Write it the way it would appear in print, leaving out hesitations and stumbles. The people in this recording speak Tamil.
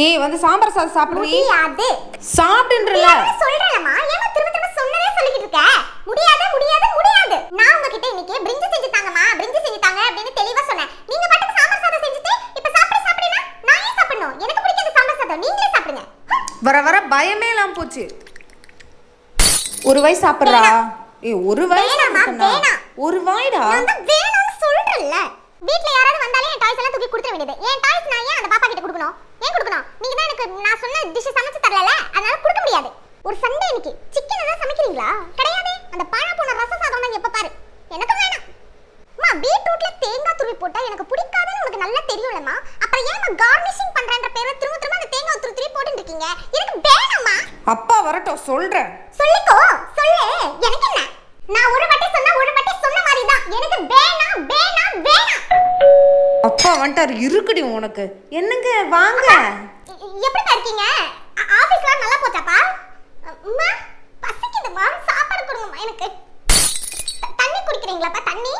ஏய் வந்து சாம்பார் சாதம் சாப்பிடுறீ? முடியாது. சாப்பிடுன்றல. சொல்றேன்மா. ஏமா திரும்ப திரும்ப சொன்னதே சொல்லிட்டு இருக்க? முடியாது முடியாது முடியாது. நான் உங்ககிட்ட இன்னைக்கு பிரிஞ்சி செஞ்சு தாங்கமா, பிரிஞ்சி செஞ்சு தாங்க அப்படினு தெளிவா சொன்னேன். நீங்க பாட்டுக்கு சாம்பார் சாதம் செஞ்சுட்டு இப்ப சாப்பிடுனா நான் ஏன் சாப்பிடணும்? எனக்கு பிடிக்காத சாம்பார் சாதம் நீங்களே சாப்பிடுங்க. வர வர பயமே இல்லாம போச்சு. ஒரு வாய் சாப்பிடுறா. ஏய் ஒரு வாய் சாப்பிடுனா. ஒரு வாய்டா. நான் தான் வேணும்னு சொல்றேன்ல. வீட்ல யாராவது வந்தாலே என் டாய்ஸ் எல்லாம் தூக்கி கொடுத்துற வேண்டியது. என் டாய்ஸ் நான் ஏன் அந்த பாப்பா கிட்ட கொடுக்கணும்? ஏன் கொடுக்கணும்? நீங்க தான் எனக்கு நான் சொன்ன டிஷ் சமைச்சு தரலல, அதனால கொடுக்க முடியாது. ஒரு சண்டே இன்னைக்கு சிக்கன் எல்லாம் சமைக்கிறீங்களா? கிடையாது. அந்த பாழா போன ரச சாதம் தான் எப்ப பாரு. எனக்கு வேணாம். அம்மா பீட்ரூட்ல தேங்காய் துருவி போட்டா எனக்கு பிடிக்காதுன்னு உங்களுக்கு நல்லா தெரியும்லமா. அப்புறம் ஏன்மா கார்னிஷிங் பண்றன்ற பேர்ல திரும்ப திரும்ப அந்த தேங்காய் துருவி போட்டுட்டு இருக்கீங்க? எனக்கு வேணாம்மா. அப்பா வரட்டும் சொல்றேன். சொல்லிக்கோ சொல்லு. எனக்கு என்ன? நான் ஒரு வாட்டி சொன்னா ஒரு வாட்டி சொன்ன மாதிரி தான். எனக்கு வேணாம் வேணாம் வேணாம். அப்பா வந்துட்டாரு இருக்குடி உனக்கு. என்னங்க வாங்க. எப்படி இருக்கீங்க? ஆபீஸ்லாம் நல்லா போச்சாப்பா? அம்மா பசிக்குதுமா, சாப்பாடு கொடுங்கம்மா எனக்கு. தண்ணி குடிக்கிறீங்களாப்பா? தண்ணி